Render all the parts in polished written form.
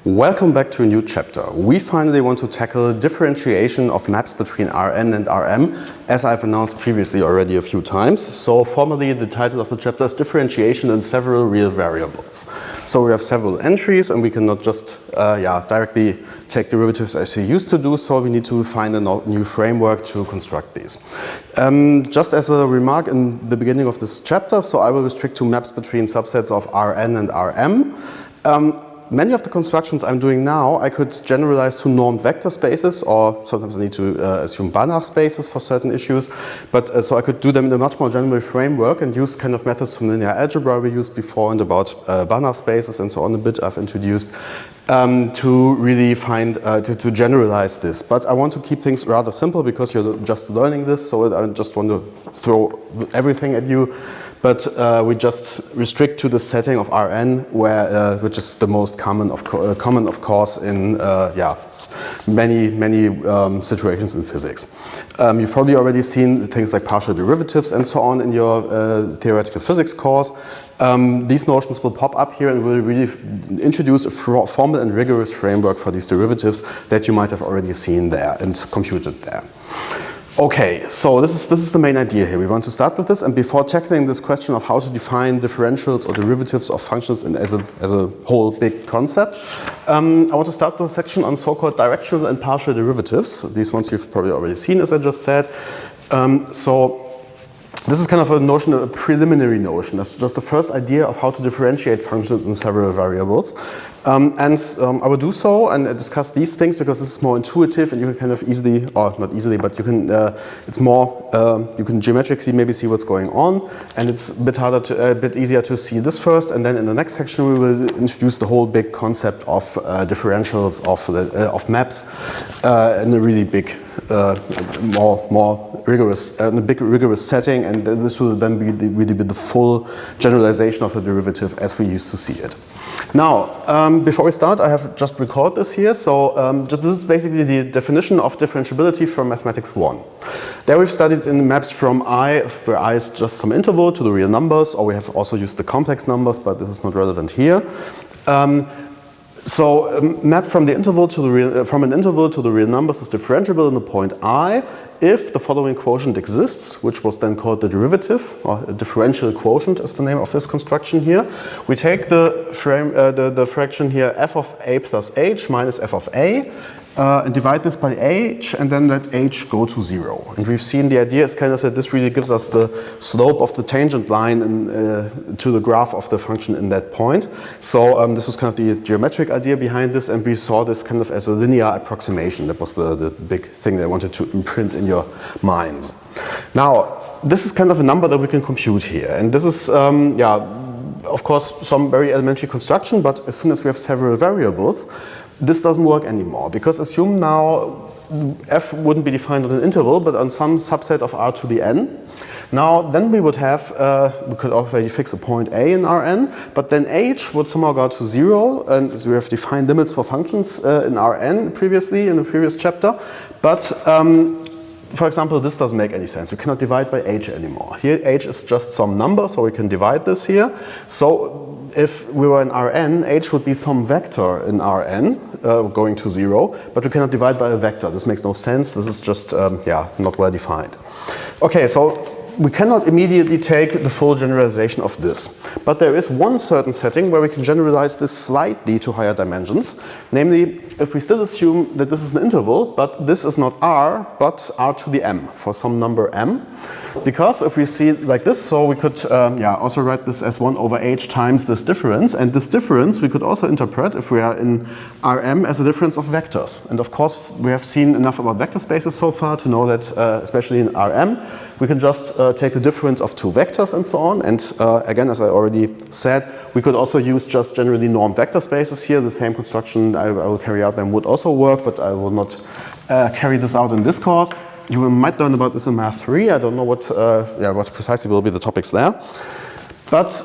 Welcome back to a new chapter. We finally want to tackle differentiation of maps between Rn and Rm, as I've announced previously already a few times. So formally the title of the chapter is Differentiation in Several Real Variables. So we have several entries and we cannot just directly take derivatives as we used to do, so we need to find a new framework to construct these. Just as a remark in the beginning of this chapter, so I will restrict to maps between subsets of Rn and Rm. Many of the constructions I'm doing now, I could generalize to normed vector spaces, or sometimes I need to assume Banach spaces for certain issues. But so I could do them in a much more general framework and use kind of methods from linear algebra we used before and about Banach spaces and so on a bit I've introduced to really find, to generalize this. But I want to keep things rather simple because you're just learning this, so I just want to throw everything at you. But we just restrict to the setting of Rn, where which is the most common of course in many situations in physics. You've probably already seen things like partial derivatives and so on in your theoretical physics course. These notions will pop up here and will really introduce a formal and rigorous framework for these derivatives that you might have already seen there and computed there. Okay, so this is the main idea here. We want to start with this, and before tackling this question of how to define differentials or derivatives of functions as a whole big concept, I want to start with a section on so-called directional and partial derivatives. These ones you've probably already seen, as I just said. So this is kind of a notion, a preliminary notion. That's just the first idea of how to differentiate functions in several variables. I will do so and discuss these things because this is more intuitive and you can kind of easily, or not easily, but you can, it's more, you can geometrically maybe see what's going on, and it's a bit harder to, a bit easier to see this first, and then in the next section we will introduce the whole big concept of differentials of maps in a really big, more rigorous, in a big rigorous setting, and this will then be really be the full generalization of the derivative as we used to see it. Now, before we start, I have just recorded this here. So this is basically the definition of differentiability from Mathematics 1. There we've studied in maps from I, where I is just some interval to the real numbers, or we have also used the complex numbers, but this is not relevant here. Map from the interval to the real, from an interval to the real numbers is differentiable in the point I if the following quotient exists, which was then called the derivative, or a differential quotient is the name of this construction here. We take the fraction here f of a plus h minus f of a and divide this by h, and then let h go to 0. And we've seen the idea is kind of that this really gives us the slope of the tangent line to the graph of the function in that point. So this was kind of the geometric idea behind this, and we saw this kind of as a linear approximation. That was the big thing that I wanted to imprint in your minds. Now, this is kind of a number that we can compute here, and this is of course some very elementary construction, but as soon as we have several variables, this doesn't work anymore, because assume now f wouldn't be defined on an interval, but on some subset of r to the n. Now, then we would have, we could already fix a point A in Rn, but then h would somehow go to 0, and we have defined limits for functions in Rn previously, in the previous chapter. But, for example, this doesn't make any sense. We cannot divide by h anymore. Here, h is just some number, so we can divide this here. So, if we were in Rn, h would be some vector in Rn going to 0, but we cannot divide by a vector. This makes no sense. This is just, not well defined. Okay, so we cannot immediately take the full generalization of this. But there is one certain setting where we can generalize this slightly to higher dimensions. Namely, if we still assume that this is an interval, but this is not r, but r to the m, for some number m. Because if we see it like this, so we could also write this as 1 over h times this difference. And this difference we could also interpret, if we are in Rm, as a difference of vectors. And of course, we have seen enough about vector spaces so far to know that, especially in Rm, we can just take the difference of two vectors and so on. And again, as I already said, we could also use just generally normed vector spaces here. The same construction I will carry out then would also work, but I will not carry this out in this course. You might learn about this in Math 3. I don't know what precisely will be the topics there. But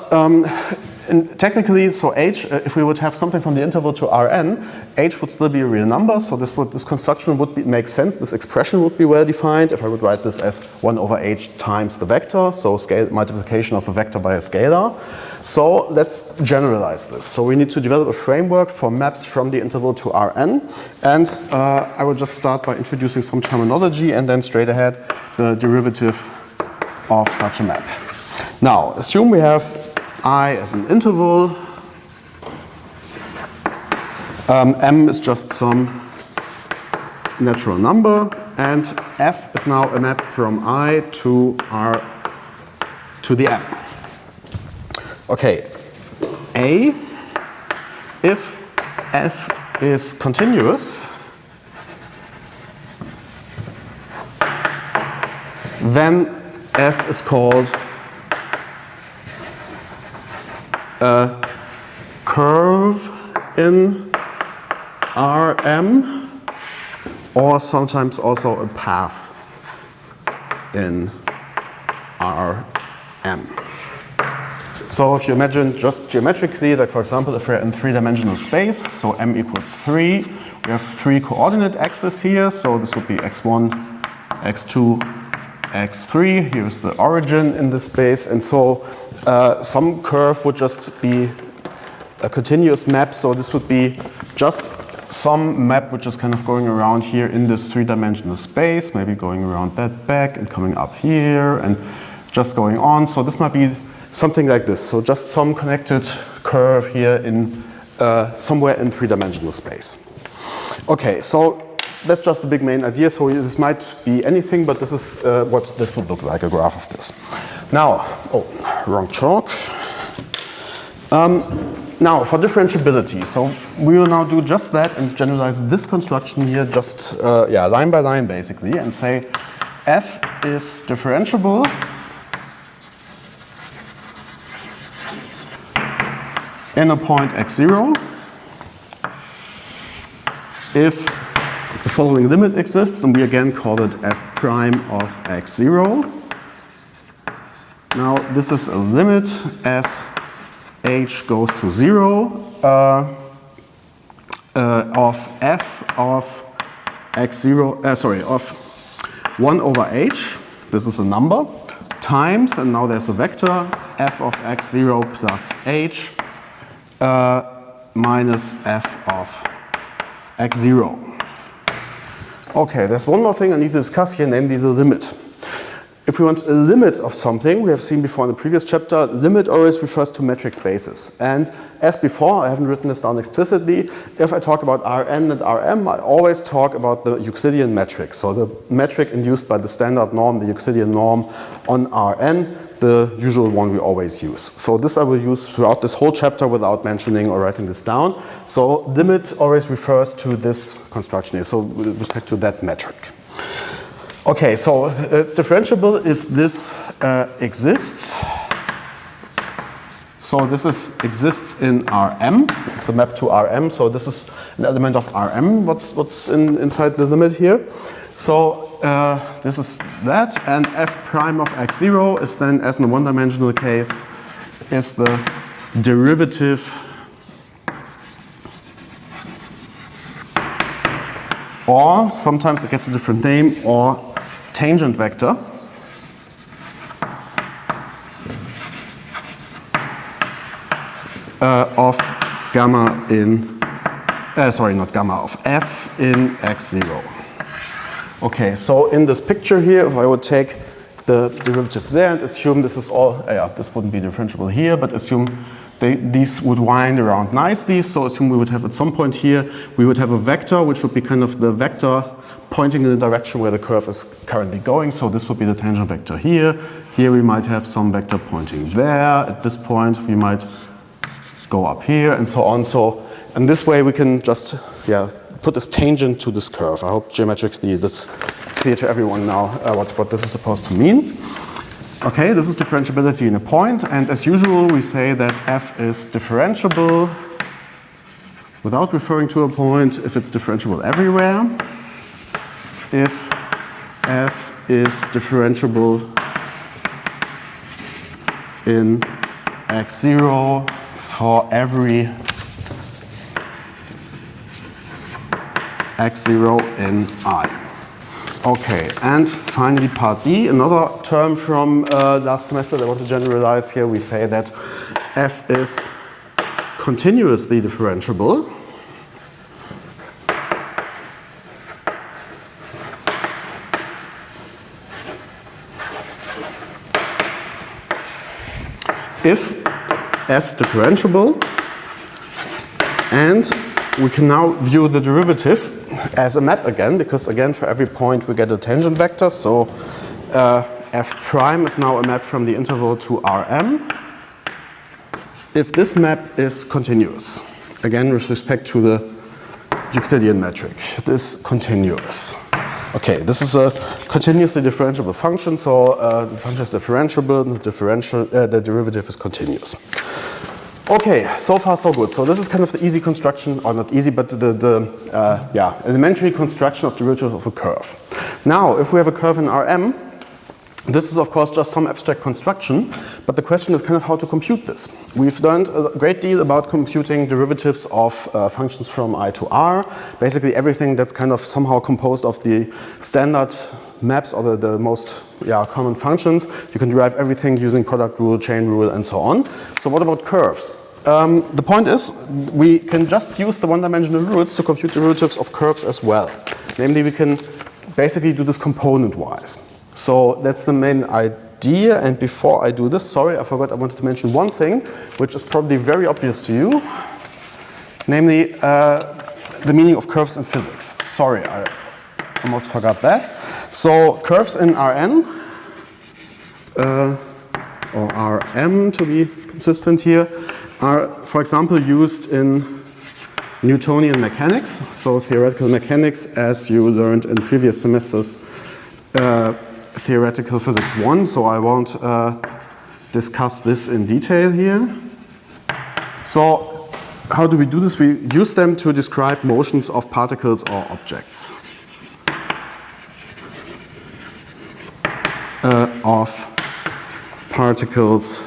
And technically, so h, if we would have something from the interval to Rn, h would still be a real number, so this construction would make sense, this expression would be well defined if I would write this as 1 over h times the vector, so scale multiplication of a vector by a scalar. So let's generalize this. So we need to develop a framework for maps from the interval to Rn, and I will just start by introducing some terminology and then straight ahead the derivative of such a map. Now, assume we have I as an interval, m is just some natural number, and f is now a map from I to R to the m. Okay, A, if f is continuous, then f is called a curve in Rm, or sometimes also a path in Rm. So if you imagine just geometrically that, for example, if we're in three-dimensional space, so m equals 3, we have 3 coordinate axes here, so this would be x1, x2, x3, here's the origin in this space, and so some curve would just be a continuous map, so this would be just some map which is kind of going around here in this three-dimensional space, maybe going around that back and coming up here and just going on. So this might be something like this, so just some connected curve here in somewhere in three-dimensional space. Okay, so that's just the big main idea. So this might be anything, but this is what this would look like, a graph of this. Now, oh, wrong chalk. Now, for differentiability, so we will now do just that and generalize this construction here just line by line basically, and say f is differentiable in a point x0 if the following limit exists, and we again call it f prime of x0. Now this is a limit as h goes to 0 of f of x0, of 1 over h, this is a number, times, and now there's a vector, f of x0 plus h minus f of x0. Okay, there's one more thing I need to discuss here, namely the limit. If we want a limit of something, we have seen before in the previous chapter, limit always refers to metric spaces. And as before, I haven't written this down explicitly, if I talk about Rn and Rm, I always talk about the Euclidean metric. So the metric induced by the standard norm, the Euclidean norm on Rn, the usual one we always use. So this I will use throughout this whole chapter without mentioning or writing this down. So limit always refers to this construction here, so with respect to that metric. Okay, so it's differentiable if this exists. So this exists in Rm. It's a map to Rm. So this is an element of Rm. What's inside the limit here? So this is that, and f prime of x0 is then, as in a one-dimensional case, is the derivative or sometimes it gets a different name, or tangent vector of gamma in, not gamma, of f in x0. Okay, so in this picture here, if I would take the derivative there and assume this is all, this wouldn't be differentiable here, but assume these would wind around nicely. So assume we would have at some point here, we would have a vector, which would be kind of the vector pointing in the direction where the curve is currently going. So this would be the tangent vector here. Here we might have some vector pointing there. At this point, we might go up here and so on. So in this way, we can just put this tangent to this curve. I hope geometrically that's clear to everyone now what this is supposed to mean. Okay, this is differentiability in a point, and as usual we say that f is differentiable without referring to a point if it's differentiable everywhere. If f is differentiable in x0 for every x0 in I. Okay, and finally part D, another term from last semester that I want to generalize here. We say that f is continuously differentiable if f is differentiable, and we can now view the derivative as a map again, because again for every point we get a tangent vector, so f prime is now a map from the interval to Rm if this map is continuous. Again with respect to the Euclidean metric, this continuous. Okay, this is a continuously differentiable function, so the function is differentiable, the derivative is continuous. Okay, so far so good. So this is kind of the easy construction, or not easy, but the elementary construction of derivative of a curve. Now, if we have a curve in Rm, this is of course just some abstract construction, but the question is kind of how to compute this. We've learned a great deal about computing derivatives of functions from I to R, basically everything that's kind of somehow composed of the standard maps or the most common functions. You can derive everything using product rule, chain rule, and so on. So what about curves? The point is we can just use the one-dimensional rules to compute derivatives of curves as well. Namely, we can basically do this component-wise. So that's the main idea, and before I do this, sorry, I forgot, I wanted to mention one thing, which is probably very obvious to you, namely the meaning of curves in physics. Sorry, I almost forgot that. So curves in Rn, or Rm to be consistent here, are, for example, used in Newtonian mechanics, so theoretical mechanics, as you learned in previous semesters, theoretical physics 1, so I won't discuss this in detail here. So how do we do this? We use them to describe motions of particles or objects. Of particles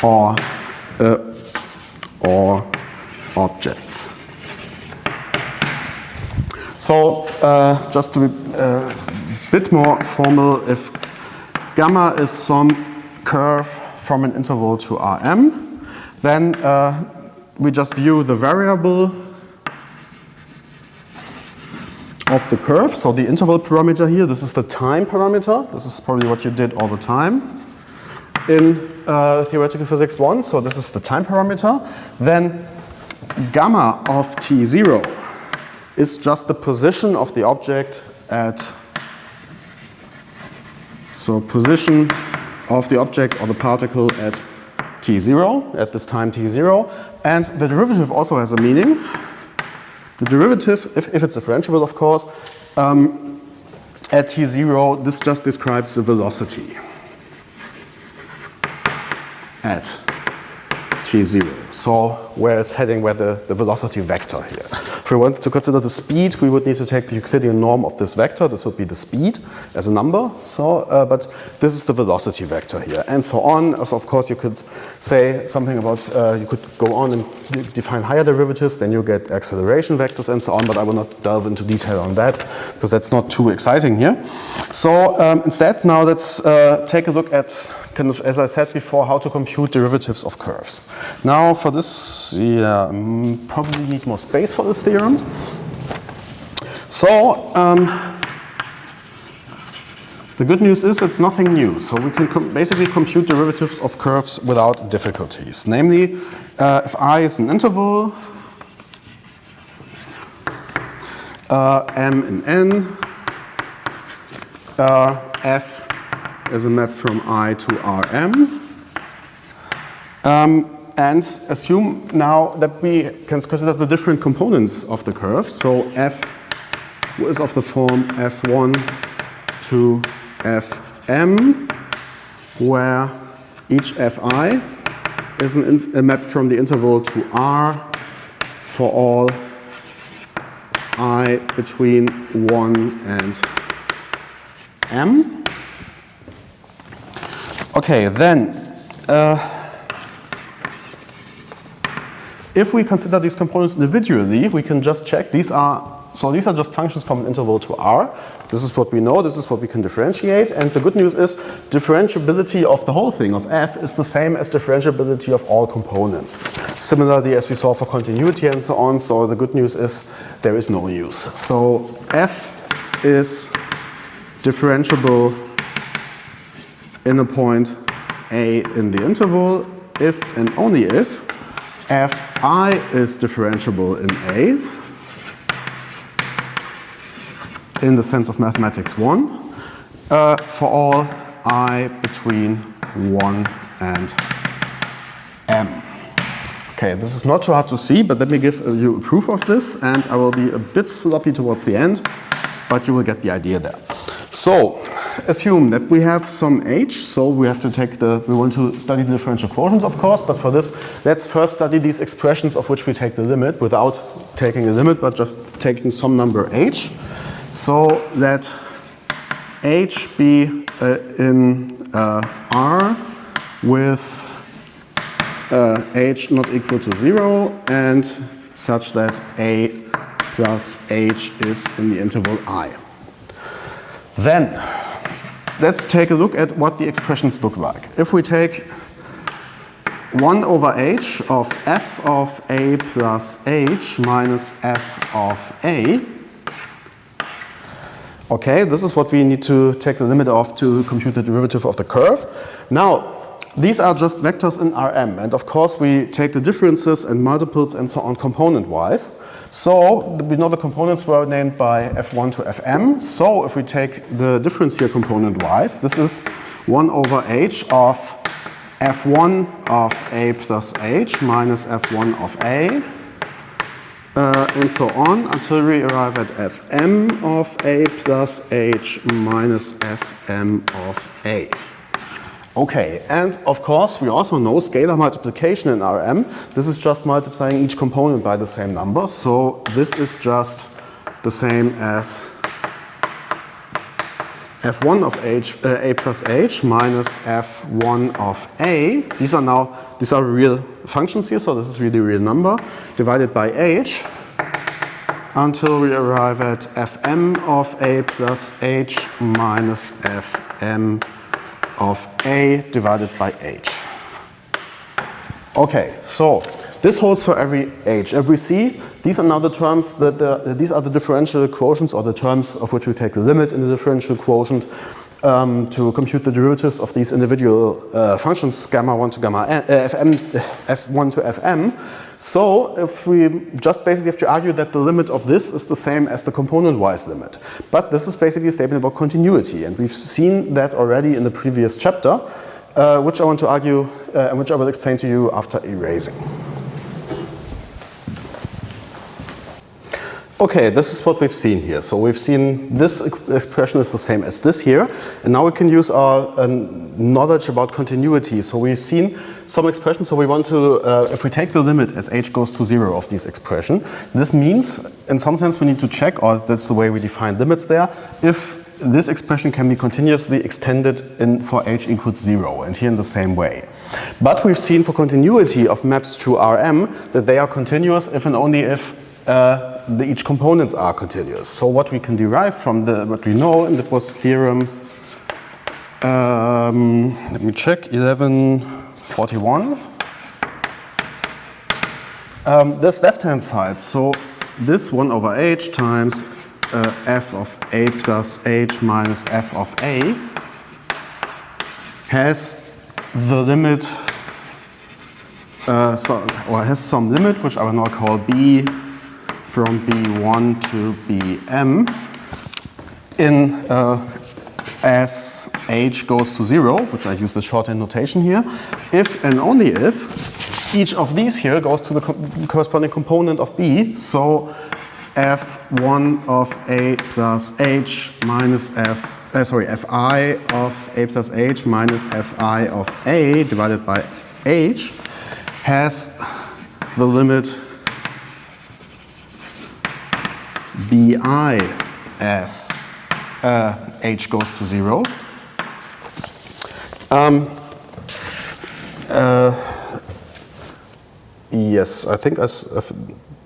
or objects. So just to be a bit more formal, if gamma is some curve from an interval to Rm, then we just view the variable of the curve, so the interval parameter here, this is the time parameter, this is probably what you did all the time in theoretical physics 1, so this is the time parameter. Then gamma of t0 is just the position of the object at, so position of the object or the particle at t0, at this time t0, and the derivative also has a meaning. The derivative, if it's differentiable of course, at t0, this just describes the velocity at t0. So where it's heading, where the velocity vector here. If we want to consider the speed, we would need to take the Euclidean norm of this vector. This would be the speed as a number. So, but this is the velocity vector here, and so on. So of course, you could say something about, you could go on and define higher derivatives, then you get acceleration vectors and so on, but I will not delve into detail on that, because that's not too exciting here. So instead, now let's take a look at, kind of, as I said before, how to compute derivatives of curves. Now for this, probably need more space for this theorem. So the good news is it's nothing new. So we can basically compute derivatives of curves without difficulties. Namely, if I is an interval, m in n, f is a map from I to Rm. And assume now that we can consider the different components of the curve. So f is of the form f1 to fm, where each fi is a map from the interval to R for all I between 1 and m. Okay, then If we consider these components individually, we can just check these are just functions from an interval to R. This is what we know, this is what we can differentiate, and the good news is differentiability of the whole thing, of f, is the same as differentiability of all components. Similarly as we saw for continuity and so on, so the good news is there is no use. So f is differentiable in a point A in the interval if and only if fi is differentiable in A, in the sense of mathematics 1, for all I between 1 and m. Okay, this is not too hard to see, but let me give you a proof of this, and I will be a bit sloppy towards the end, but you will get the idea there. So, assume that we have some h, so we have to take we want to study the differential quotients, of course, but for this, let's first study these expressions of which we take the limit without taking a limit, but just taking some number h. So that h be in R with h not equal to 0 and such that a plus h is in the interval I. Then let's take a look at what the expressions look like. If we take 1 over h of f of a plus h minus f of a, okay, this is what we need to take the limit of to compute the derivative of the curve. Now, these are just vectors in Rm, and of course we take the differences and multiples and so on component-wise. So we know the components were named by f1 to fm. So if we take the difference here component-wise, this is 1 over h of f1 of a plus h minus f1 of a, and so on until we arrive at fm of a plus h minus fm of a. Okay, and of course we also know scalar multiplication in Rm. This is just multiplying each component by the same number. So this is just the same as f1 of h, a plus h minus f1 of a. These are real functions here, so this is really a real number, divided by h until we arrive at fm of a plus h minus fm of a divided by h. Okay, so this holds for every h. Every c, these are now the terms these are the differential quotients, or the terms of which we take the limit in the differential quotient to compute the derivatives of these individual functions, gamma 1 to gamma fm, f1 to fm. So if we just basically have to argue that the limit of this is the same as the component-wise limit. But this is basically a statement about continuity, and we've seen that already in the previous chapter, which I want to argue and which I will explain to you after erasing. Okay, this is what we've seen here. So we've seen this expression is the same as this here, and now we can use our knowledge about continuity. So we've seen some expressions, so we want to, if we take the limit as h goes to 0 of this expression, this means, in some sense we need to check, or that's the way we define limits there, if this expression can be continuously extended for h equals 0, and here in the same way. But we've seen for continuity of maps to Rm that they are continuous if and only if each components are continuous. So what we can derive from what we know, and it was theorem, let me check, 1141. This left-hand side, so this 1 over h times f of a plus h minus f of a has the limit, or has some limit, which I will now call b from b1 to bm in as h goes to 0, which I use the shorthand notation here, if and only if each of these here goes to the corresponding component of b. So f1 of a plus h minus fi of a plus h minus fi of a divided by h has the limit bi as h goes to 0. Yes, I think I've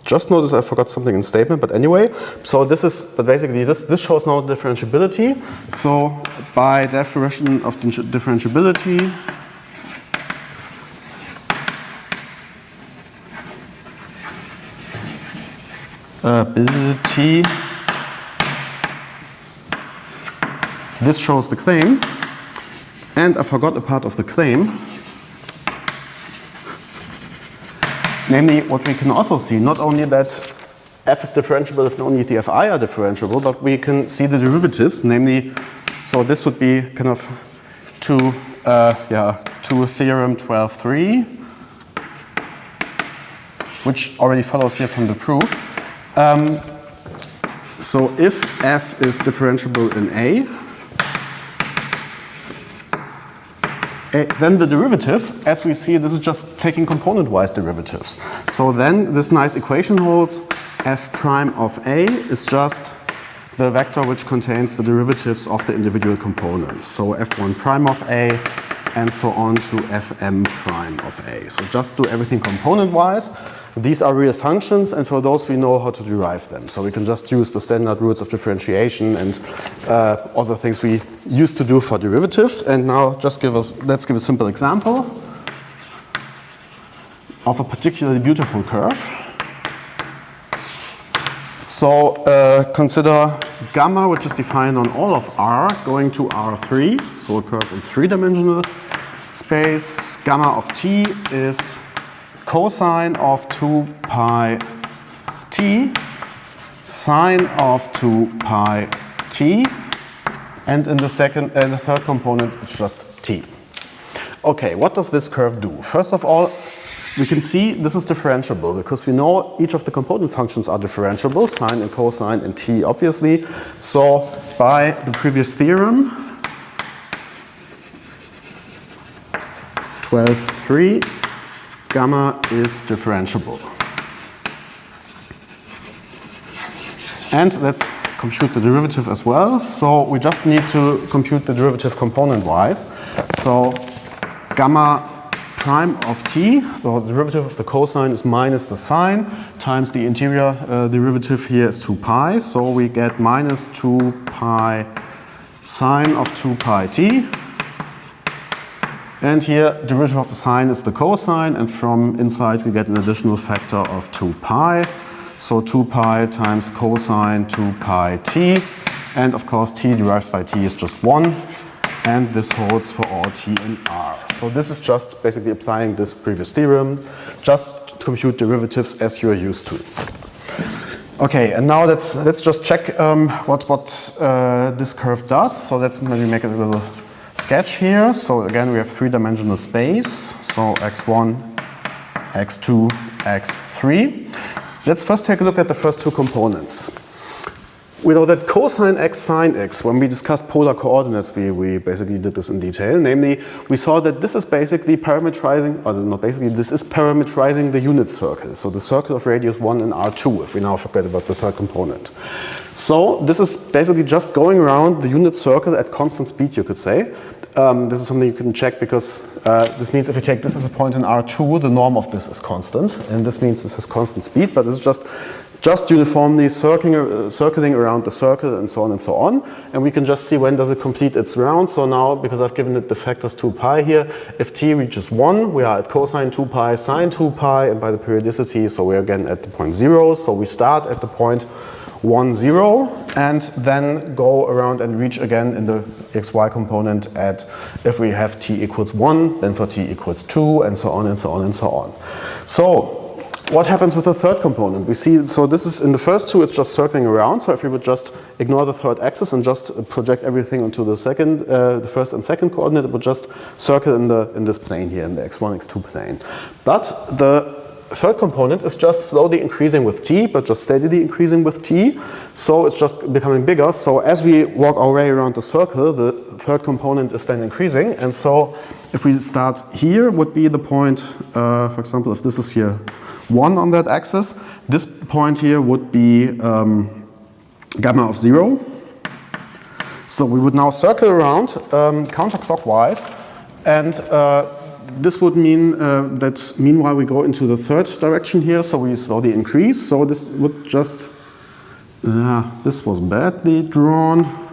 just noticed I forgot something in statement, but anyway, so this is, but basically this shows now differentiability. So by definition of differentiability, this shows the claim, and I forgot a part of the claim. Namely, what we can also see, not only that f is differentiable if only the fi are differentiable, but we can see the derivatives, namely, so this would be kind of to theorem 12.3, which already follows here from the proof. So if f is differentiable in A, then the derivative, as we see, this is just taking component-wise derivatives. So then this nice equation holds. F prime of A is just the vector which contains the derivatives of the individual components. So F1 prime of A and so on to Fm prime of A. So just do everything component-wise. These are real functions, and for those we know how to derive them. So we can just use the standard rules of differentiation and other things we used to do for derivatives. And now just let's give a simple example of a particularly beautiful curve. So consider gamma, which is defined on all of R going to R3, so a curve in three-dimensional space. Gamma of t is cosine of 2 pi t, sine of 2 pi t, and in the third component it's just t. Okay, what does this curve do? First of all, we can see this is differentiable because we know each of the component functions are differentiable, sine and cosine and t obviously. So by the previous theorem, 12.3, gamma is differentiable. And let's compute the derivative as well. So we just need to compute the derivative component-wise. So gamma prime of t, the derivative of the cosine is minus the sine, times the interior derivative here is 2 pi. So we get minus 2 pi sine of 2 pi t. And here, derivative of the sine is the cosine, and from inside we get an additional factor of 2 pi. So 2 pi times cosine 2 pi t. And of course, t derived by t is just 1. And this holds for all t in R. So this is just basically applying this previous theorem. Just compute derivatives as you are used to. Okay, and now let's just check what this curve does. So let's maybe make a little sketch here. So again, we have three-dimensional space. So x1, x2, x3. Let's first take a look at the first two components. We know that cosine x sine x, when we discussed polar coordinates, we basically did this in detail. Namely, we saw that this is basically parametrizing, or not basically, this is parametrizing the unit circle. So the circle of radius 1 in R2, if we now forget about the third component. So this is basically just going around the unit circle at constant speed, you could say. This is something you can check because this means if you take this as a point in R2, the norm of this is constant. And this means this has constant speed, but this is just uniformly circling around the circle and so on and so on. And we can just see when does it complete its round. So now, because I've given it the factors 2 pi here, if t reaches 1, we are at cosine 2 pi, sine 2 pi, and by the periodicity, so we're again at the point 0. So we start at the point 1, 0, and then go around and reach again in the xy component at, if we have t equals 1, then for t equals 2, and so on and so on and so on. So what happens with the third component? We see, so this is in the first two, it's just circling around. So if we would just ignore the third axis and just project everything onto the first and second coordinate, it would just circle in this plane here, in the x1, x2 plane. But the third component is just slowly increasing with t, but just steadily increasing with t. So it's just becoming bigger. So as we walk our way around the circle, the third component is then increasing. And so if we start here, would be the point, for example, if this is here 1 on that axis, this point here would be gamma of 0. So we would now circle around counterclockwise, and this would mean that meanwhile we go into the third direction here, so we slowly increase. So this would just, this was badly drawn.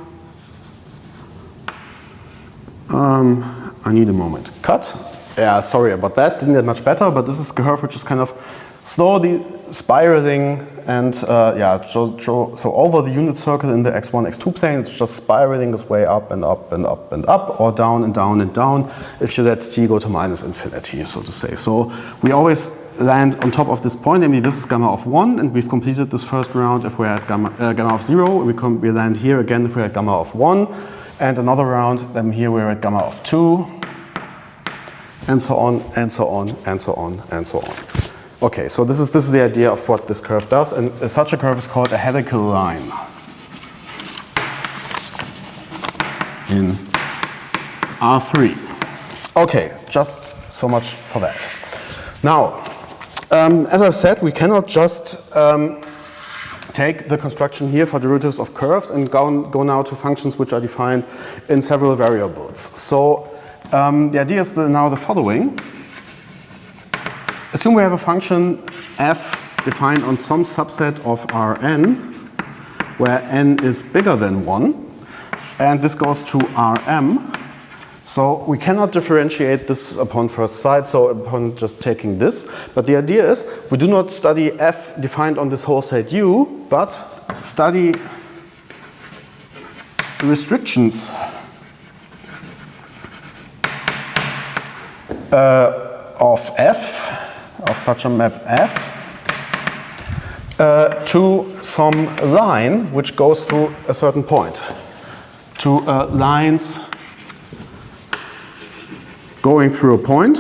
I need a moment. Cut. Yeah, sorry about that, didn't get much better, but this is a curve which is kind of slowly spiraling and so over the unit circle in the x1, x2 plane, it's just spiraling its way up and up and up and up, or down and down and down if you let t go to minus infinity, so to say. So we always land on top of this point, namely this is gamma of 1, and we've completed this first round if we're at gamma of 0. We land here again if we're at gamma of 1, and another round, then here we're at gamma of 2, and so on, and so on, and so on, and so on. Okay, so this is the idea of what this curve does, and such a curve is called a helical line in R3. Okay, just so much for that. Now, as I've said, we cannot just take the construction here for derivatives of curves and go now to functions which are defined in several variables. So the idea is now the following. Assume we have a function f defined on some subset of Rn, where n is bigger than 1, and this goes to Rm. So we cannot differentiate this upon first sight, so upon just taking this. But the idea is we do not study f defined on this whole set U, but study the restrictions of f, of such a map f, to some line which goes through a certain point, to lines going through a point.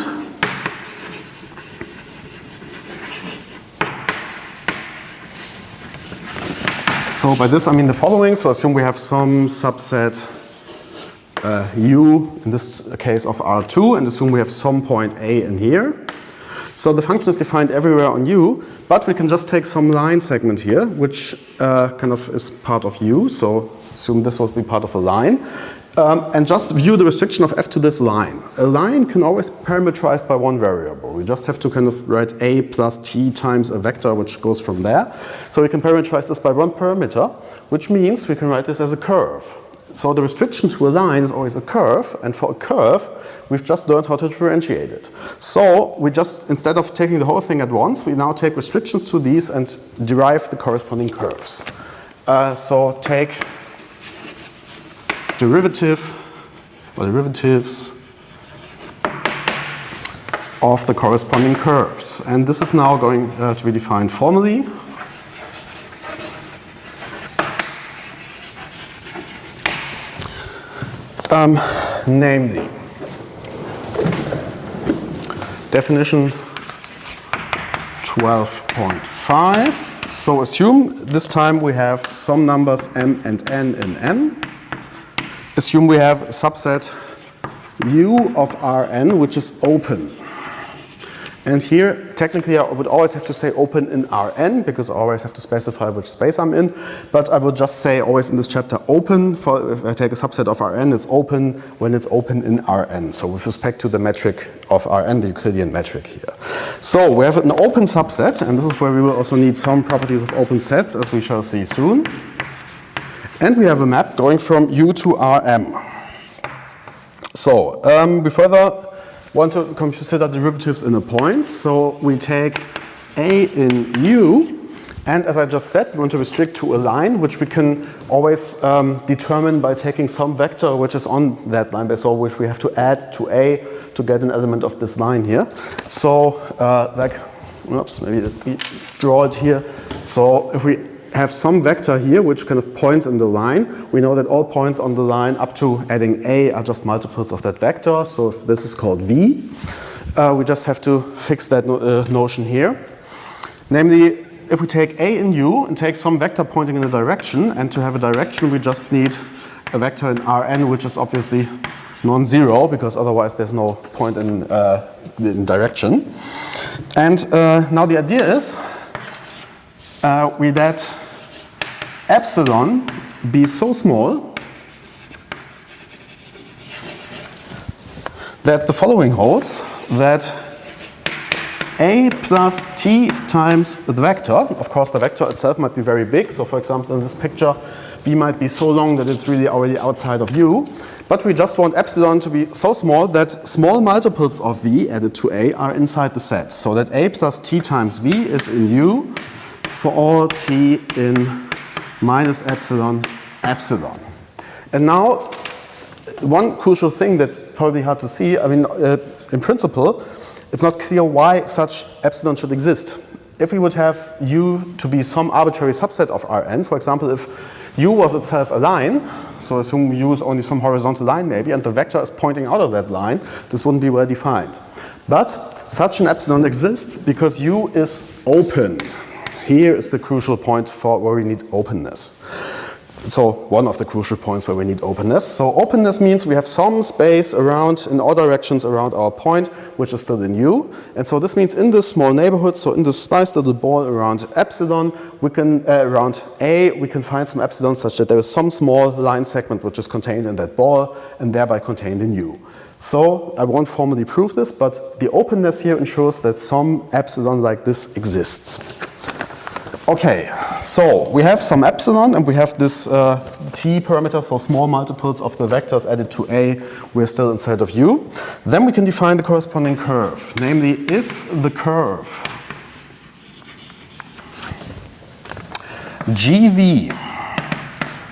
So by this I mean the following. So assume we have some subset U, in this case of R2, and assume we have some point A in here. So the function is defined everywhere on U, but we can just take some line segment here, which kind of is part of U. So assume this will be part of a line. And just view the restriction of f to this line. A line can always be parameterized by one variable. We just have to kind of write a plus t times a vector which goes from there. So we can parameterize this by one parameter, which means we can write this as a curve. So the restriction to a line is always a curve, and for a curve, we've just learned how to differentiate it. So we just, instead of taking the whole thing at once, we now take restrictions to these and derive the corresponding curves. So take derivative or derivatives of the corresponding curves. And this is now going to be defined formally. Namely, definition 12.5. So assume this time we have some numbers m and n in M. Assume we have a subset U of Rn which is open. And here, technically, I would always have to say open in Rn, because I always have to specify which space I'm in. But I would just say always in this chapter open. For if I take a subset of Rn, it's open when it's open in Rn. So with respect to the metric of Rn, the Euclidean metric here. So we have an open subset, and this is where we will also need some properties of open sets, as we shall see soon. And we have a map going from U to Rm. So we further want to consider derivatives in a point. So we take A in U, and as I just said, we want to restrict to a line, which we can always determine by taking some vector which is on that line, so which we have to add to A to get an element of this line here. So oops, maybe let me draw it here. So if we have some vector here which kind of points in the line, we know that all points on the line up to adding A are just multiples of that vector. So if this is called V, we just have to fix that notion here. Namely, if we take A in U and take some vector pointing in a direction, and to have a direction we just need a vector in Rn which is obviously non-zero, because otherwise there's no point in direction. And now the idea is we let epsilon be so small that the following holds. that a plus t times the vector, of course the vector itself might be very big, so for example in this picture v might be so long that it's really already outside of u, but we just want epsilon to be so small that small multiples of v added to a are inside the set, so that a plus t times v is in u for all t in minus epsilon epsilon. And now one crucial thing that's probably hard to see, I mean in principle it's not clear why such epsilon should exist. If we would have u to be some arbitrary subset of Rn, for example, if u was itself a line, so assume u is only some horizontal line maybe, and the vector is pointing out of that line, this wouldn't be well defined. But such an epsilon exists because u is open. Here is the crucial point for where we need openness. So one of the crucial points where we need openness. So openness means we have some space around, in all directions around our point, which is still in u. And so this means in this small neighborhood, so in this nice little ball around epsilon, we can, around a, we can find some epsilon such that there is some small line segment which is contained in that ball and thereby contained in u. So I won't formally prove this, but the openness here ensures that some epsilon like this exists. Okay, so we have some epsilon and we have this t parameter, so small multiples of the vectors added to a, we're still inside of u. Then we can define the corresponding curve, namely if the curve gv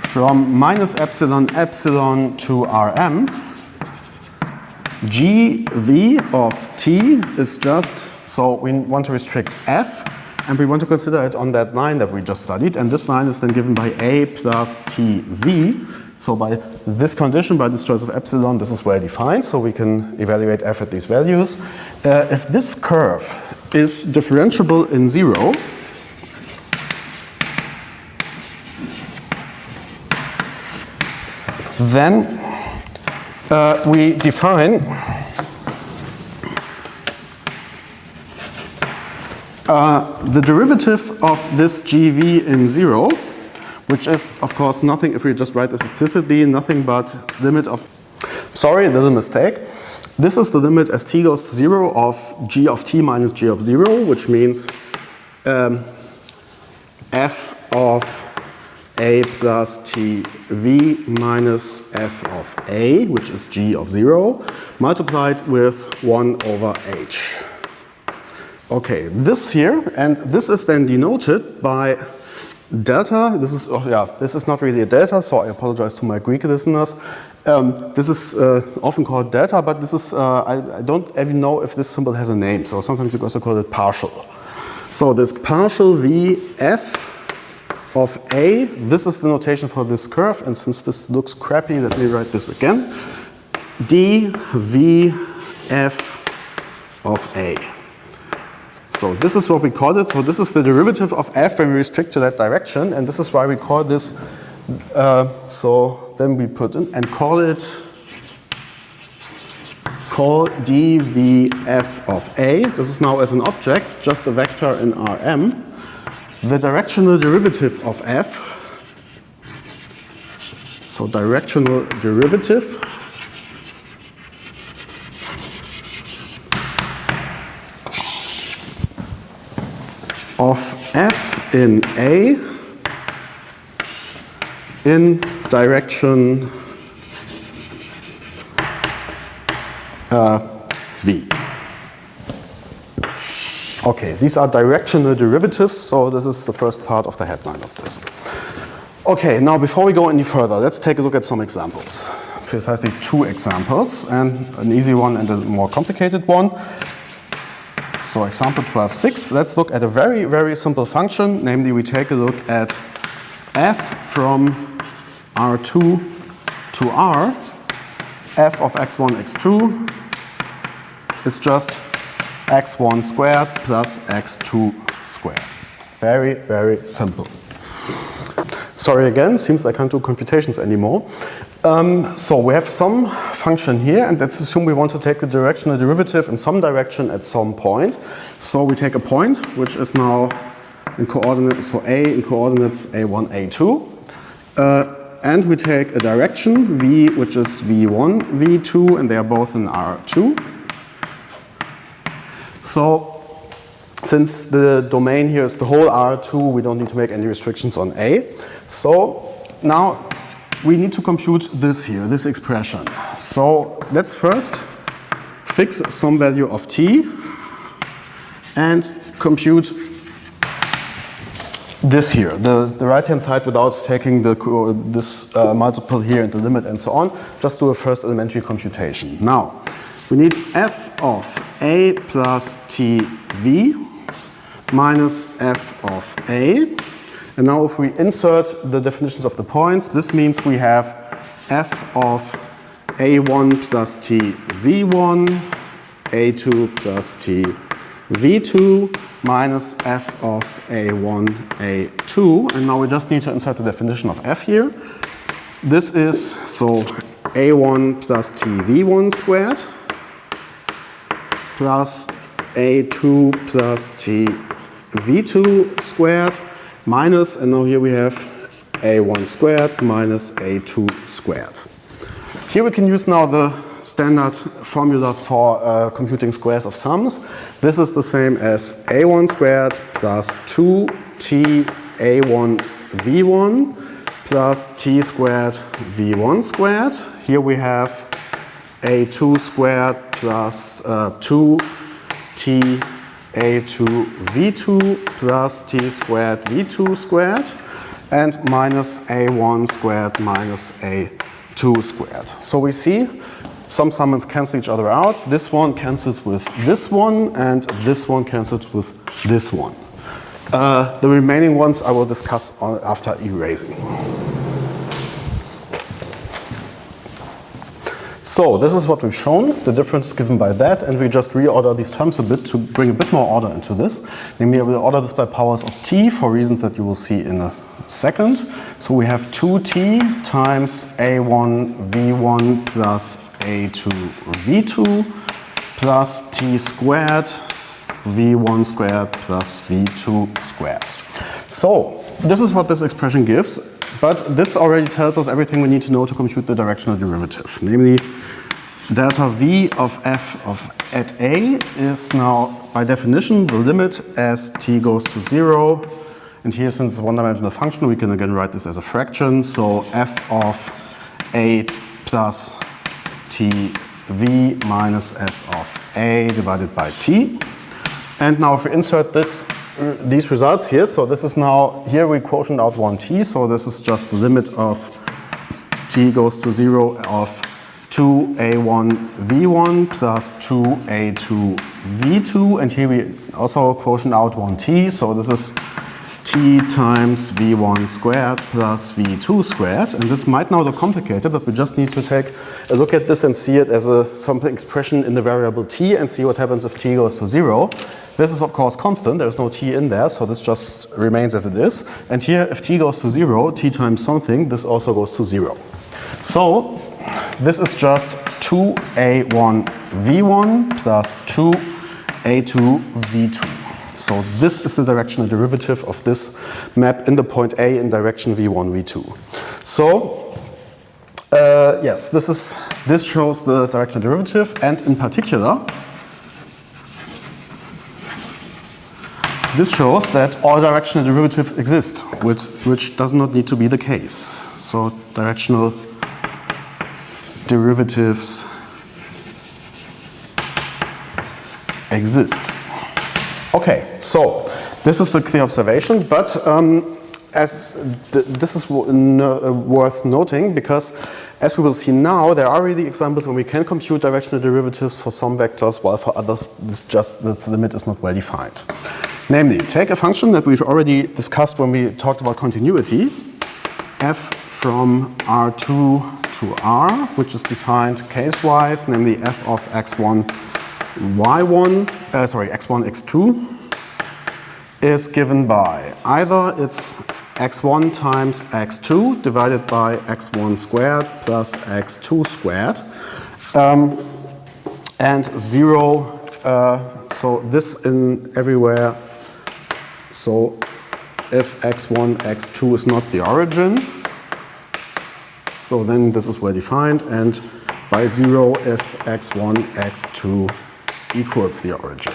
from minus epsilon epsilon to Rm, gv of t is just, so we want to restrict f, and we want to consider it on that line that we just studied, and this line is then given by a plus tv. So by this condition, by this choice of epsilon, this is well defined, so we can evaluate f at these values. If this curve is differentiable in 0, then we define the derivative of this gv in 0, which is of course nothing, if we just write this explicitly, nothing but limit of, sorry, a little mistake. This is the limit as t goes to 0 of g of t minus g of 0, which means f of a plus tv minus f of a, which is g of 0, multiplied with 1 over h. Okay, this here, and this is then denoted by delta. This is, oh yeah, this is not really a delta, so I apologize to my Greek listeners. This is often called delta, but this is, I don't even know if this symbol has a name, so sometimes you also call it partial. So this partial v f of a, this is the notation for this curve, and since this looks crappy, let me write this again. d v f of a. So this is what we call it. So this is the derivative of f when we restrict to that direction, and this is why we call this, so then we put in and call dvf of a. This is now as an object, just a vector in Rm. The directional derivative of f, so directional derivative of f in a in direction v. Okay, these are directional derivatives, so this is the first part of the headline of this. Okay, now before we go any further, let's take a look at some examples. Precisely 2 examples, and an easy one and a more complicated one. So example 12.6, let's look at a very, very simple function, namely we take a look at f from R2 to R, f of x1, x2 is just x1 squared plus x2 squared. Very, very simple. Sorry again, seems I can't do computations anymore. So we have some function here, and let's assume we want to take the directional derivative in some direction at some point. So we take a point, which is now in coordinates, so a in coordinates a1, a2. And we take a direction, v, which is v1, v2, and they are both in R2. So since the domain here is the whole R2, we don't need to make any restrictions on A. So now we need to compute this here, this expression. So let's first fix some value of t and compute this here, the right-hand side without taking this multiple here and the limit and so on. Just do a first elementary computation. Now, we need f of a plus tv minus f of a. And now if we insert the definitions of the points, this means we have f of a1 plus t v1, a2 plus t v2 minus f of a1, a2. And now we just need to insert the definition of f here. This is, so a1 plus t v1 squared plus a2 plus t v2 squared minus, and now here we have a1 squared minus a2 squared. Here we can use now the standard formulas for computing squares of sums. This is the same as a1 squared plus 2t a1 v1 plus t squared v1 squared. Here we have a2 squared plus 2t a2 v2 plus t squared v2 squared and minus a1 squared minus a2 squared. So we see some summands cancel each other out. This one cancels with this one and this one cancels with this one. The remaining ones I will discuss after erasing. So this is what we've shown, the difference is given by that, and we just reorder these terms a bit to bring a bit more order into this. Namely, I will order this by powers of t for reasons that you will see in a second. So we have 2t times a1 v1 plus a2 v2 plus t squared v1 squared plus v2 squared. So this is what this expression gives. But this already tells us everything we need to know to compute the directional derivative. Namely, delta v of f of at a is now, by definition, the limit as t goes to 0. And here, since it's a one-dimensional function, we can again write this as a fraction. So f of 8 plus tv minus f of a divided by t. And now if we insert these results here, so this is now, here we quotient out 1t, so this is just the limit of t goes to 0 of 2a1 v1 plus 2a2 v2, and here we also quotient out 1t, so this is t times v1 squared plus v2 squared, and this might now look complicated, but we just need to take a look at this and see it as something expression in the variable t and see what happens if t goes to 0. This is of course constant, there is no t in there, so this just remains as it is. And here, if t goes to 0, t times something, this also goes to 0. So this is just 2a1 v1 plus 2a2 v2. So this is the directional derivative of this map in the point A in direction v1, v2. So yes, this shows the directional derivative, and in particular, this shows that all directional derivatives exist, which does not need to be the case. So directional derivatives exist. Okay, so this is a clear observation, but this is worth noting because, as we will see now, there are really examples when we can compute directional derivatives for some vectors, while for others this limit is not well defined. Namely, take a function that we've already discussed when we talked about continuity, f from R2 to R, which is defined case-wise, namely f of x1, y1, x1, x2, is given by either it's x1 times x2 divided by x1 squared plus x2 squared, and 0, so this in everywhere. So if x1, x2 is not the origin, so then this is well defined, and by 0 if x1, x2 equals the origin.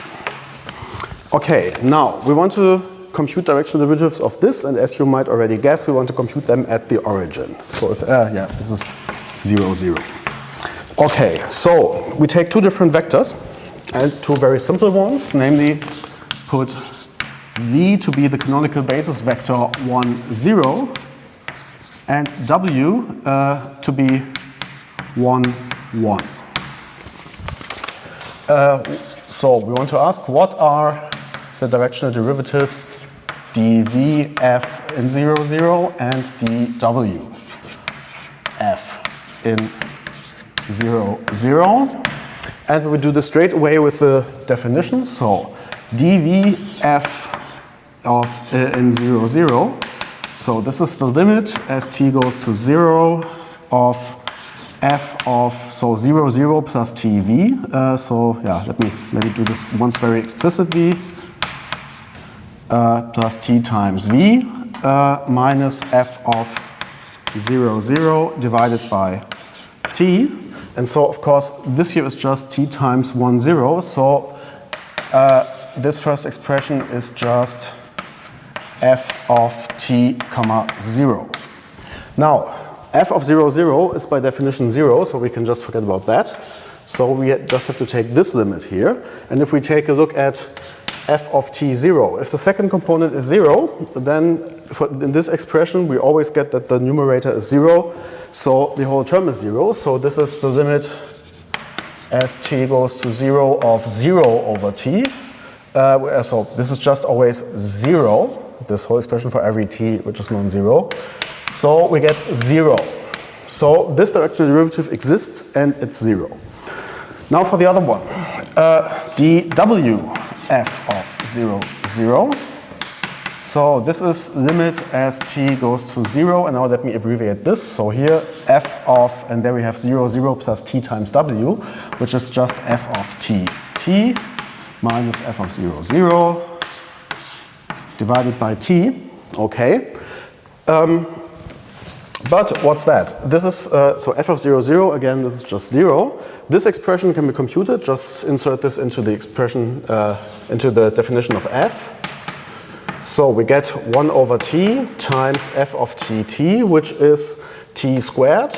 Okay, now we want to compute directional derivatives of this, and as you might already guess, we want to compute them at the origin. So if this is 0, 0. Okay, so we take two different vectors and two very simple ones, namely put v to be the canonical basis vector 1, 0, and w to be 1, 1. So we want to ask, what are the directional derivatives dvf in 0, 0 and dw f in 0, 0. And we do this straight away with the definition. So dvf of in 0, 0. So this is the limit as t goes to 0 of f of, so 0, 0 plus tv. So yeah, let me maybe do this once very explicitly. Plus t times v minus f of 0, 0 divided by t. And so, of course, this here is just t times 1, 0. So this first expression is just f of t comma 0. Now, f of 0, 0 is by definition 0, so we can just forget about that. So we just have to take this limit here. And if we take a look at f of t 0, if the second component is 0, then in this expression we always get that the numerator is 0, so the whole term is 0. So this is the limit as t goes to 0 of 0 over t. So this is just always 0, this whole expression for every t which is non-zero. So we get 0. So this directional derivative exists and it's 0. Now for the other one, dw f of 0, 0. So this is limit as t goes to 0, and now let me abbreviate this. So here f of, and there we have 0, 0 plus t times w, which is just f of t, t minus f of 0, 0 divided by t. Okay. But what's that? This is, so f of 0, 0, again, this is just 0. This expression can be computed. Just insert this into the expression, into the definition of f. So we get 1 over t times f of tt, which is t squared,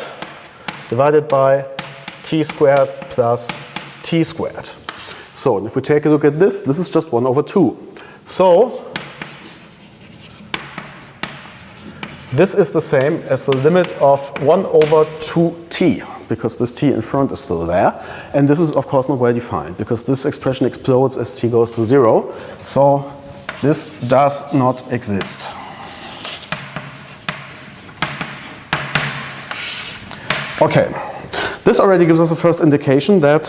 divided by t squared plus t squared. So if we take a look at this, this is just 1 over 2. So this is the same as the limit of 1 over 2t, because this t in front is still there. And this is, of course, not well defined, because this expression explodes as t goes to 0. So this does not exist. Okay. This already gives us a first indication that,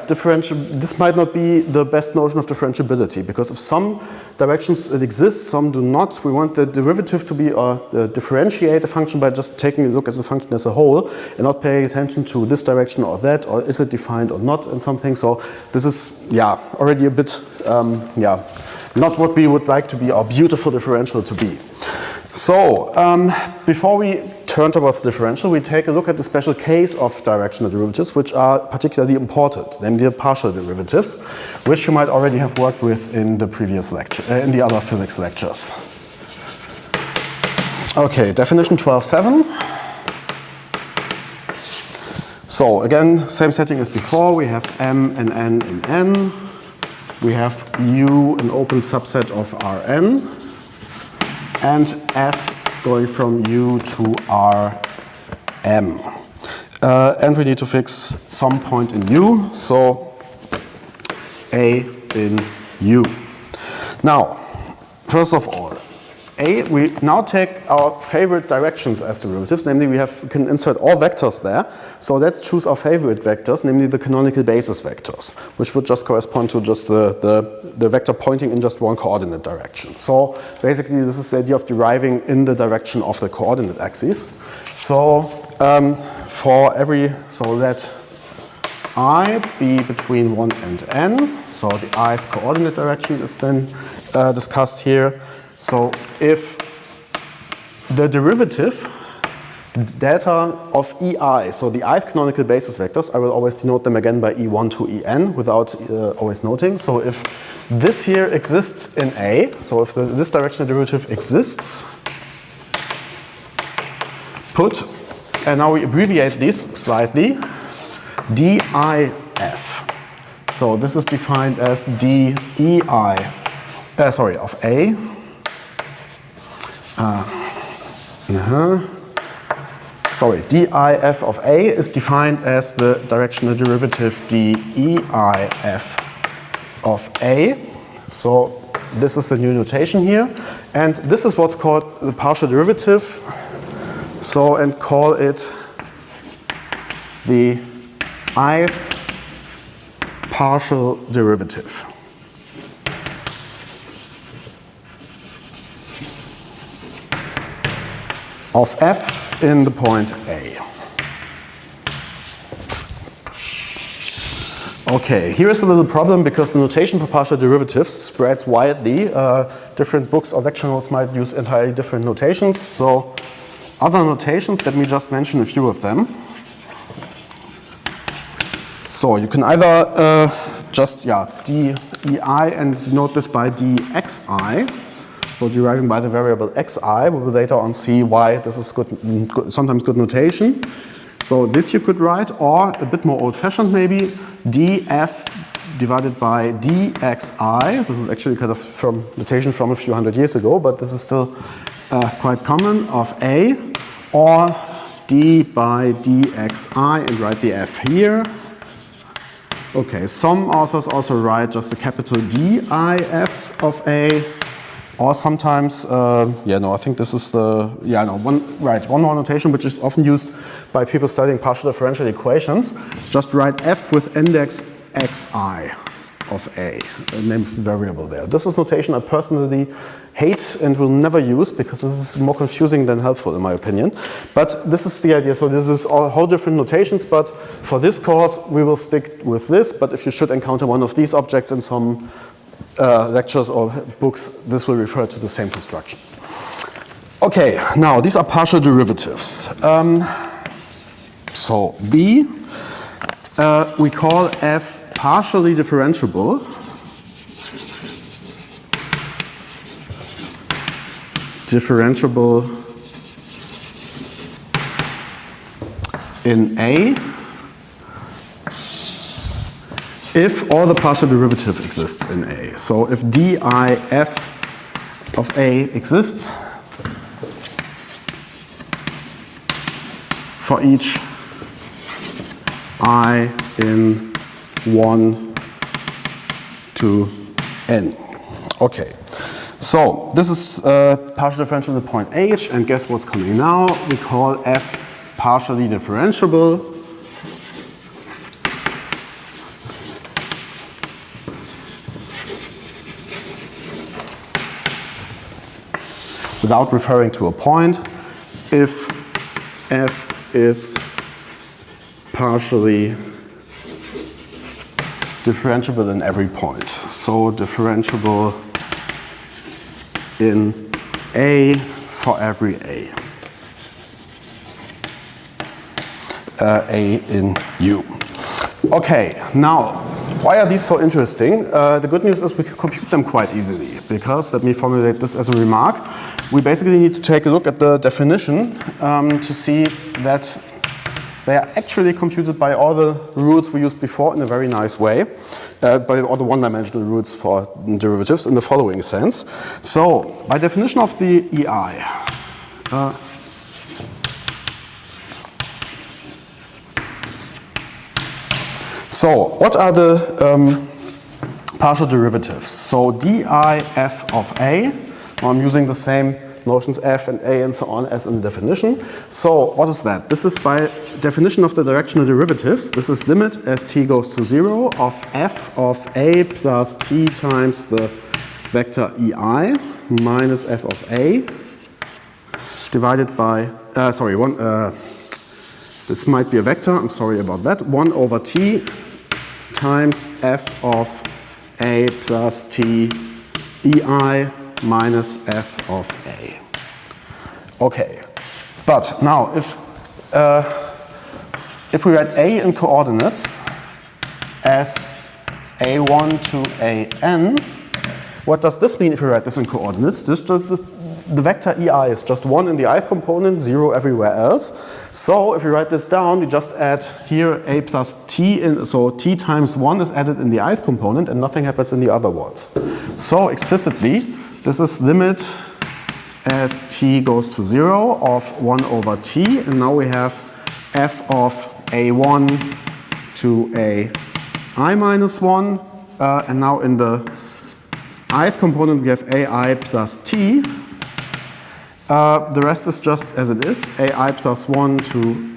this might not be the best notion of differentiability, because if some directions it exists, some do not, we want the derivative to be, or differentiate a function by just taking a look at the function as a whole and not paying attention to this direction or that, or is it defined or not in something. So this is, already a bit, not what we would like to be our beautiful differential to be. So before we turn towards the differential, we take a look at the special case of directional derivatives, which are particularly important, namely the partial derivatives, which you might already have worked with in the previous lecture, in the other physics lectures. Okay, definition 12.7. So again, same setting as before. We have m and n in n. We have u, an open subset of Rn, and f going from u to Rm. And we need to fix some point in u, so a in u. Now, first of all, we now take our favorite directions as derivatives, namely we can insert all vectors there. So let's choose our favorite vectors, namely the canonical basis vectors, which would just correspond to just the vector pointing in just one coordinate direction. So basically this is the idea of deriving in the direction of the coordinate axis. So so let I be between 1 and n, so the ith coordinate direction is then discussed here. So if the derivative delta of EI, so the ith canonical basis vectors, I will always denote them again by E1 to En without always noting. So if this here exists in A, so if this directional derivative exists, put, and now we abbreviate these slightly, DIF. So this is defined as DEI, of A. Sorry, DIF of A is defined as the directional derivative DEIF of A. So this is the new notation here. And this is what's called the partial derivative. So, and call it the ith partial derivative. Of f in the point A. Okay, here is a little problem because the notation for partial derivatives spreads widely. Different books or lectionals might use entirely different notations. So other notations, let me just mention a few of them. So you can either DEI and denote this by DXI. So deriving by the variable xi, we will later on see why this is sometimes good notation. So this you could write, or a bit more old-fashioned maybe, df divided by dxi. This is actually kind of from notation from a few hundred years ago, but this is still quite common, of A, or d by dxi and write the f here. Okay, some authors also write just a capital DIF of A. Or sometimes, I think this is one more notation which is often used by people studying partial differential equations. Just write f with index xi of A, name of the variable there. This is notation I personally hate and will never use because this is more confusing than helpful in my opinion. But this is the idea. So this is all whole different notations, but for this course we will stick with this. But if you should encounter one of these objects in some lectures or books, this will refer to the same construction. Okay, now these are partial derivatives. So B, we call f partially differentiable. Differentiable in A if all the partial derivative exists in A. So if DIF of A exists for each I in 1 to n. Okay, so this is partial differentiable at the point H, and guess what's coming now? We call f partially differentiable without referring to a point if f is partially differentiable in every point. So differentiable in A for every A. A in U. Okay, now why are these so interesting? The good news is we can compute them quite easily because, let me formulate this as a remark, we basically need to take a look at the definition to see that they are actually computed by all the rules we used before in a very nice way, by all the one-dimensional rules for derivatives in the following sense. So, by definition of the EI, so what are the partial derivatives? So DIF of A, I'm using the same notions f and a and so on as in the definition. So what is that? This is by definition of the directional derivatives. This is limit as t goes to 0 of f of a plus t times the vector ei minus f of a divided by, this might be a vector, I'm sorry about that, 1 over t times f of a plus t ei minus f of a. Okay, But now, if we write A in coordinates as A1 to AN, what does this mean if we write this in coordinates? This just the vector EI is just 1 in the ith component, 0 everywhere else. So if you write this down, you just add here A plus T, so T times 1 is added in the ith component and nothing happens in the other ones. So explicitly, this is limit as T goes to 0 of 1 over T, and now we have f of A1 to AI minus 1, and now in the ith component we have AI plus T. The rest is just as it is, AI plus 1 to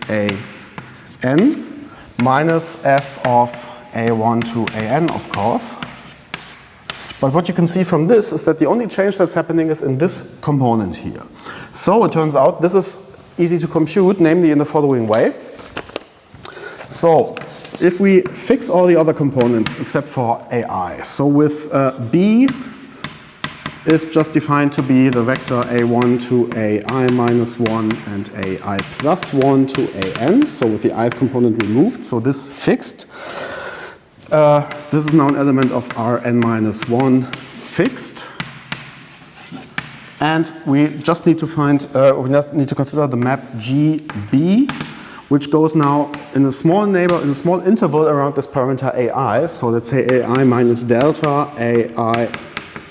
AN minus f of A1 to AN, of course. But what you can see from this is that the only change that's happening is in this component here. So it turns out this is easy to compute, namely in the following way. So if we fix all the other components except for AI, so with B is just defined to be the vector A1 to AI minus 1 and AI plus 1 to AN, so with the ith component removed, so this fixed. This is now an element of Rn minus 1 fixed. And we just need to find, we need to consider the map GB, which goes now in a small interval around this parameter AI. So let's say AI minus delta, AI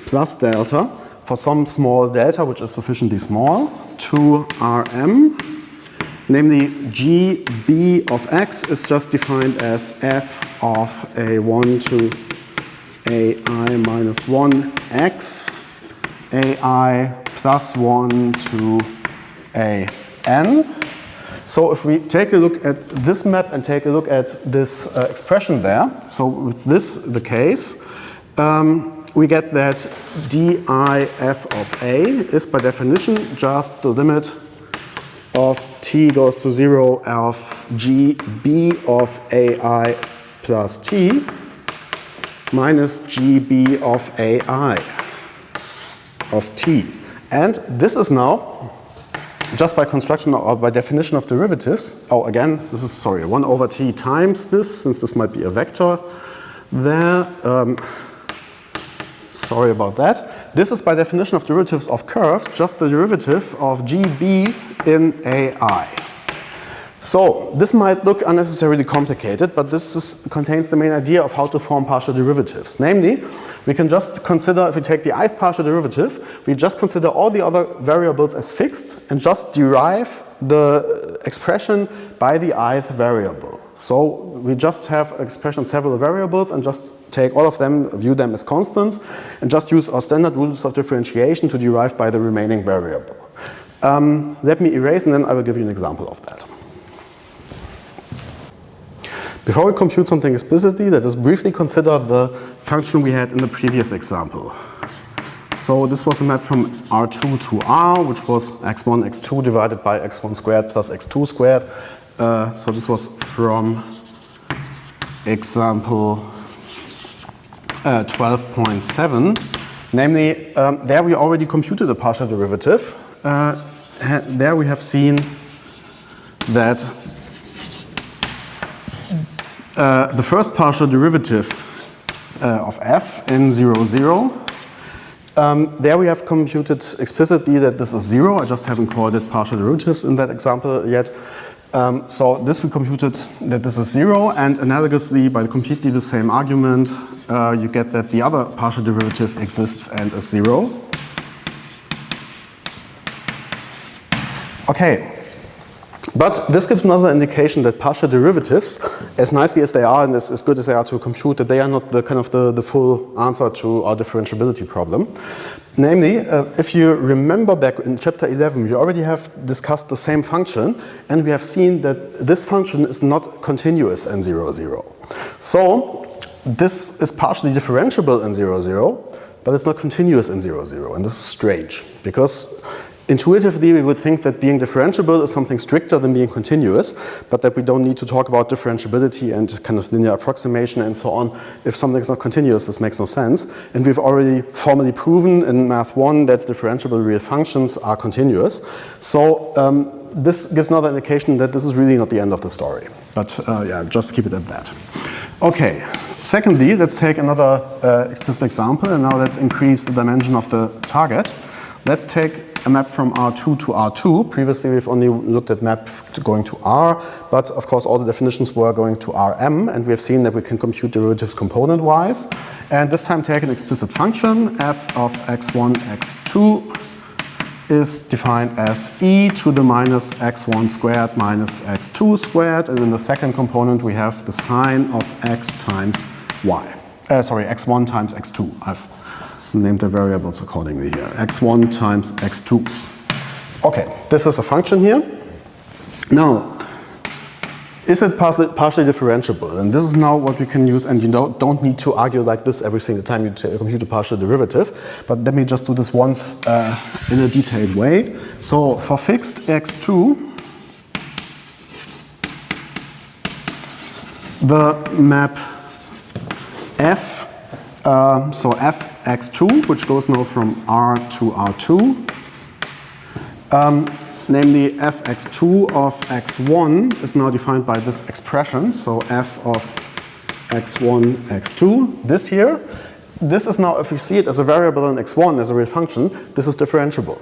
plus delta, for some small delta, which is sufficiently small, to Rm. Namely, GB of x is just defined as f of A1 to AI minus 1 x, AI plus 1 to AN. So if we take a look at this map and take a look at this expression there, so with this the case, we get that dIf of A is by definition just the limit of t goes to 0 of GB of AI plus t minus GB of AI of t. And this is now, just by construction or by definition of derivatives, again, this is, 1 over t times this, since this might be a vector there. Sorry about that. This is by definition of derivatives of curves, just the derivative of GB in AI. So this might look unnecessarily complicated, but this contains the main idea of how to form partial derivatives. Namely, we can just consider, if we take the ith partial derivative, we just consider all the other variables as fixed and just derive the expression by the ith variable. So we just have an expression of several variables and just take all of them, view them as constants, and just use our standard rules of differentiation to derive by the remaining variable. Let me erase and then I will give you an example of that. Before we compute something explicitly, let us briefly consider the function we had in the previous example. So this was a map from R2 to R, which was x1, x2 divided by x1 squared plus x2 squared. So this was from example 12.7. Namely, there we already computed a partial derivative. There we have seen that the first partial derivative of f in 0, 0. There we have computed explicitly that this is 0. I just haven't called it partial derivatives in that example yet. So this we computed that this is 0, and analogously by completely the same argument, you get that the other partial derivative exists and is 0. Okay. But this gives another indication that partial derivatives, as nicely as they are and as good as they are to compute, that they are not the kind of the full answer to our differentiability problem. Namely, if you remember back in chapter 11, we already have discussed the same function, and we have seen that this function is not continuous in 0, 0. So this is partially differentiable in 0, 0, but it's not continuous in 0, 0, and this is strange, because intuitively, we would think that being differentiable is something stricter than being continuous, but that we don't need to talk about differentiability and kind of linear approximation and so on. If something is not continuous, this makes no sense. And we've already formally proven in Math 1 that differentiable real functions are continuous. So this gives another indication that this is really not the end of the story. But yeah, just keep it at that. Okay, secondly, let's take another explicit example, and now let's increase the dimension of the target. Let's take a map from R2 to R2. Previously, we've only looked at map going to R, but of course, all the definitions were going to Rm, and we have seen that we can compute derivatives component-wise. And this time, take an explicit function, f of x1, x2 is defined as e to the minus x1 squared minus x2 squared, and in the second component, we have the sine of x times y. X1 times x2. I've named the variables accordingly here. x1 times x2. Okay, this is a function here. Now, is it partially differentiable? And this is now what we can use, and you don't need to argue like this every single time you compute a partial derivative, but let me just do this once in a detailed way. So for fixed x2, the map f, so f x2, which goes now from R to R2, namely fx2 of x1 is now defined by this expression, so f of x1, x2. This here, this is now, if you see it as a variable in x1 as a real function, this is differentiable.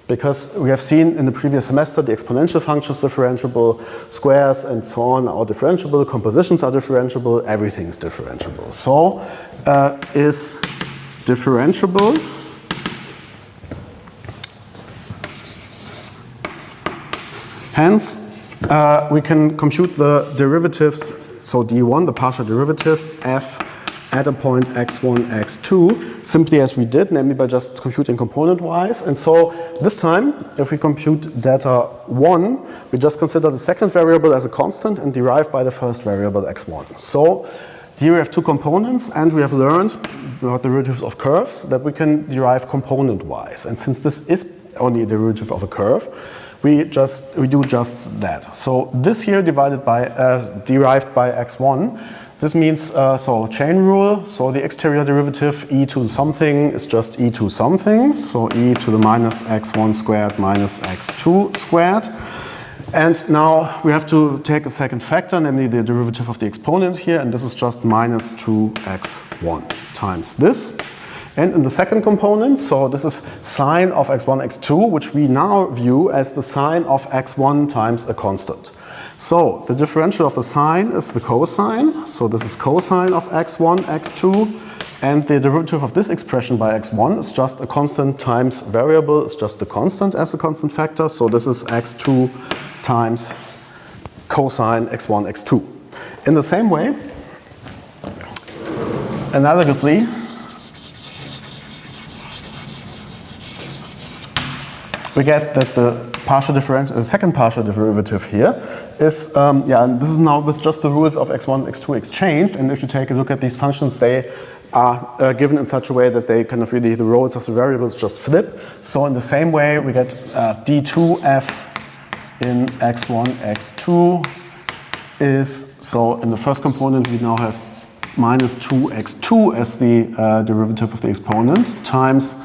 Because we have seen in the previous semester the exponential function is differentiable, squares and so on are differentiable, compositions are differentiable, everything is differentiable. So is differentiable hence we can compute the derivatives, so d1, the partial derivative, f at a point x1, x2, simply as we did, namely by just computing component-wise. And so this time, if we compute data 1, we just consider the second variable as a constant and derive by the first variable x1. So here we have two components, and we have learned about derivatives of curves that we can derive component-wise. And since this is only a derivative of a curve, we do just that. So this here derived by x1. This means, so chain rule, so the exterior derivative e to something is just e to something, so e to the minus x1 squared minus x2 squared. And now we have to take a second factor, namely the derivative of the exponent here, and this is just minus 2x1 times this. And in the second component, so this is sine of x1, x2, which we now view as the sine of x1 times a constant. So the differential of the sine is the cosine, so this is cosine of x1, x2, and the derivative of this expression by x1 is just a constant times variable, it's just the constant as a constant factor, so this is x2 times cosine x1, x2. In the same way, analogously, we get that the second partial derivative here is, and this is now with just the rules of x1, x2 exchanged, and if you take a look at these functions, they are given in such a way that they kind of really, the roles of the variables just flip. So in the same way, we get d2f in x1, x2 is, so in the first component, we now have minus 2x2 as the derivative of the exponent times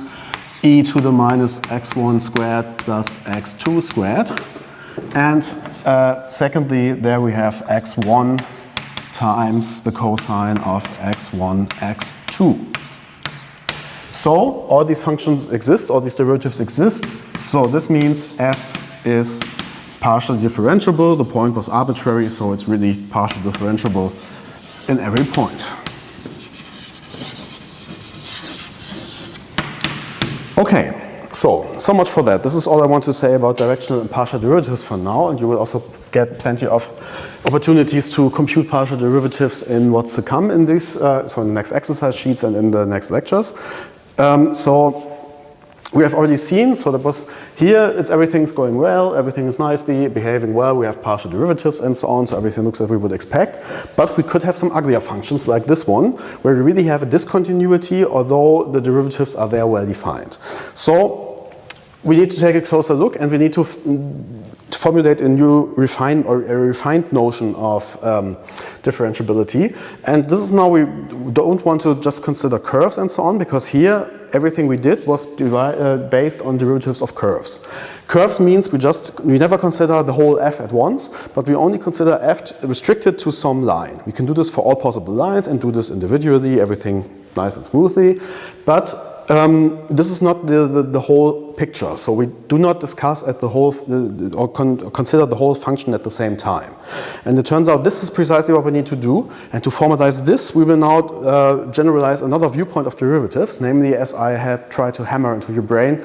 e to the minus x1 squared plus x2 squared. And secondly, there we have x1 times the cosine of x1, x2. So all these functions exist, all these derivatives exist. So this means f is partially differentiable. The point was arbitrary, so it's really partially differentiable in every point. Okay, so much for that. This is all I want to say about directional and partial derivatives for now, and you will also get plenty of opportunities to compute partial derivatives in what's to come in these, so in the next exercise sheets and in the next lectures. So we have already seen, so that was here, everything's going well, everything is nicely behaving well, we have partial derivatives and so on, so everything looks as we would expect. But we could have some uglier functions like this one, where we really have a discontinuity, although the derivatives are there well defined. So we need to take a closer look, and we need to formulate a new refined notion of differentiability. And this is now, we don't want to just consider curves and so on, because here everything we did was based on derivatives of curves. Curves means we never consider the whole f at once, but we only consider f restricted to some line. We can do this for all possible lines and do this individually, everything nice and smoothly. But this is not the whole picture, so we do not discuss at the whole or consider the whole function at the same time. And it turns out this is precisely what we need to do. And to formalize this, we will now generalize another viewpoint of derivatives, namely, as I had tried to hammer into your brain,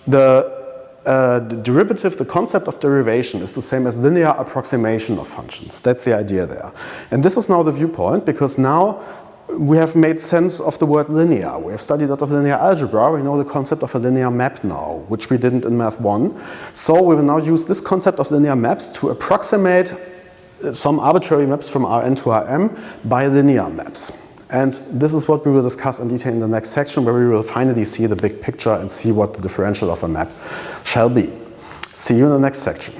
the derivative, the concept of derivation is the same as linear approximation of functions. That's the idea there. And this is now the viewpoint, because now we have made sense of the word linear. We have studied a lot of linear algebra. We know the concept of a linear map now, which we didn't in Math 1. So we will now use this concept of linear maps to approximate some arbitrary maps from Rn to Rm by linear maps. And this is what we will discuss in detail in the next section, where we will finally see the big picture and see what the differential of a map shall be. See you in the next section.